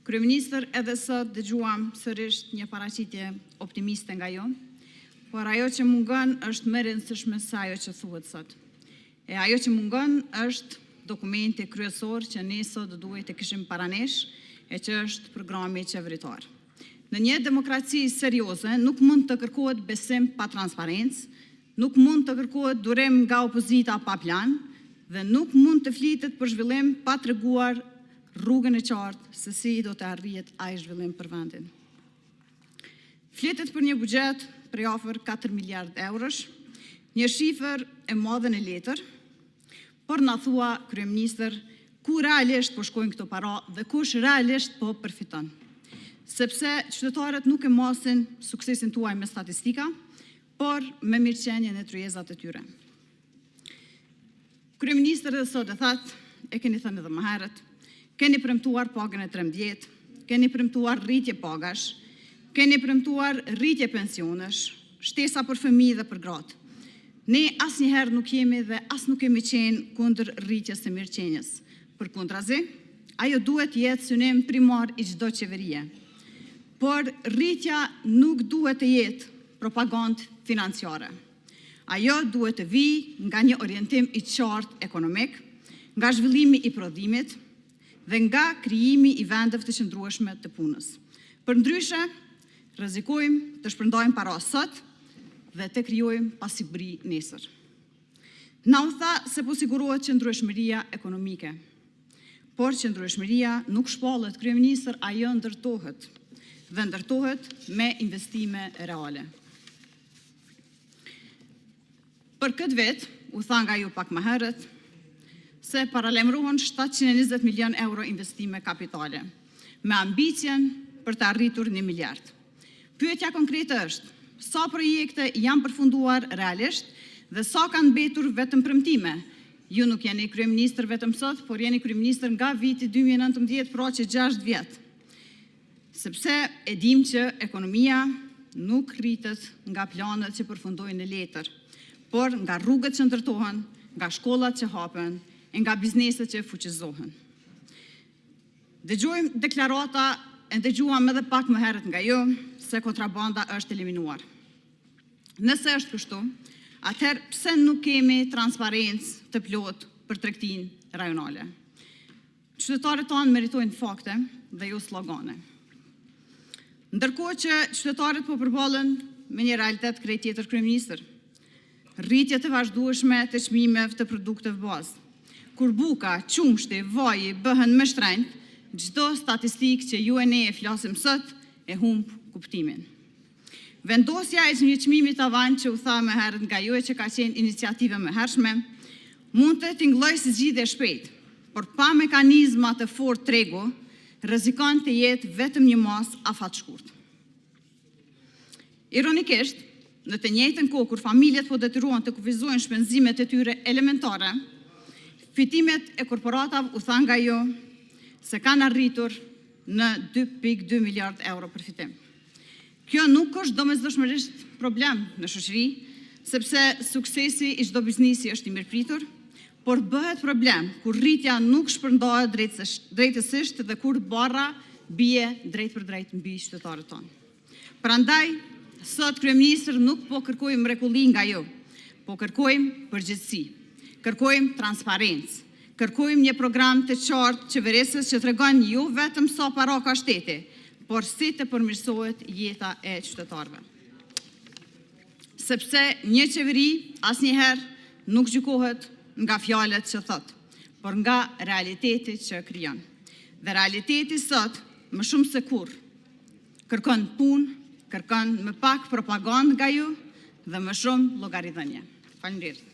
Kryeministër, edhe sot dëgjuam sërish një paraqitje optimiste nga ju, por ajo që mungon është më e rëndësishme se ajo që thuhet sot. E ajo që mungon është dokumenti kryesor që ne sot duhet të kishim paranesh, e që është programi qeveritar. Në një demokraci serioze nuk mund të kërkohet besim pa transparencë, nuk mund të kërkohet durim nga opozita pa plan, dhe nuk mund të flitet për zhvillim pa treguar rrugën e qartë se si do të arrihet ai zhvillim për vendin. Flitet për një buxhet prej afër 4 miliard eurosh, një shifër e madhe në letër, por na thua, kryeministër, ku realisht po shkojnë këto para dhe kush realisht po përfiton. Sepse qytetarët nuk e masin suksesin tuaj me statistika, por me mirëqenjen e tryezat e tyre. Kryeministër edhe sot e thatë, e keni thënë edhe më herët, keni premtuar pagën e 13, keni premtuar rritje pagash, keni premtuar rritje pensionesh, shtesa për fëmijë dhe për gratë. Ne asnjëherë nuk jemi dhe as nuk kemi qenë kundër rritjes së mirëqenies. Përkundrazi, ajo duhet të jetë synim primar i çdo qeverie. Por rritja nuk duhet të jetë propagandë financiare. Ajo duhet të vijë nga një orientim i qartë ekonomik, nga zhvillimi i prodhimit dhe nga krijimi i vendeve të qëndrueshme të punës. Përndryshe, rrezikojmë të shpërndajmë para sot dhe të krijojmë pasiguri nesër. Na u tha se po sigurohet qëndrueshmëria ekonomike, por qëndrueshmëria nuk shpallet, kryeministër, ajo ndërtohet dhe ndërtohet me investime reale. Për këtë vit, u tha nga ju pak më herët, se paralajmërohen 720 milion euro investime kapitale, me ambicjen për të arritur 1 miliard. Pyetja konkrete është, sa projekte janë përfunduar realisht dhe sa kanë mbetur vetëm premtime? Ju nuk jeni kryeministër vetëm sot, por jeni kryeministër nga viti 2019, pra që 6 vjet. Sepse e dim që ekonomia nuk rritet nga planet që përfundojnë në letër, por nga rrugët që ndërtohen, nga shkollat që hapen, e nga bizneset që fuqizohen. Dëgjojmë deklarata, e dëgjuam edhe pak më herët nga ju, se kontrabanda është eliminuar. Nëse është kështu, atëherë pse nuk kemi transparencë të plotë për tregtinë rajonale? Qytetarët tanë meritojnë fakte dhe jo slogane. Ndërkohë që qytetarët po përballen me një realitet krejt tjetër, kryeministër, rritje të vazhdueshme të çmimeve të produkteve bazë. Kur buka, qumshti, vaji bëhen më shtrenjtë, çdo statistikë që ju e ne e flasim sot e humb kuptimin. Vendosja e një çmimi tavan që u tha më herët nga ju e që ka qenë iniciative më hershme, mund të tingëllojë si zgjidhje shpejt, por pa mekanizma të fortë tregu, rrezikon të jetë vetëm një mas afat shkurt. Ironikisht, në të njëjtën kohë kur familjet po detyrohen të kufizojnë shpenzimet e tyre elementare, fitimet e korporatave u tha nga ju se kanë arritur në 2.2 miliard euro për fitim. Kjo nuk është domosdoshmërisht problem në shoqëri, sepse suksesi i çdo biznesi është i mirëpritur, por bëhet problem kur rritja nuk shpërndahet drejtësisht dhe kur barra bie drejt për drejt mbi qytetarët tonë. Prandaj, sot kryeministër nuk po kërkojmë mrekulli nga ju, po kërkojmë përgjegjësi, kërkojmë transparencë, kërkojmë një program të qartë qeverisës që tregon jo vetëm sa para ka shteti, por si të përmirësohet jeta e qytetarëve. Sepse një qeveri asnjëherë nuk gjykohet nga fjalët që thot, por nga realiteti që krijon. Dhe realiteti sot, më shumë se kur, kërkon punë, kërkon më pak propagandë nga ju dhe më shumë llogaridhënie. Faleminderit.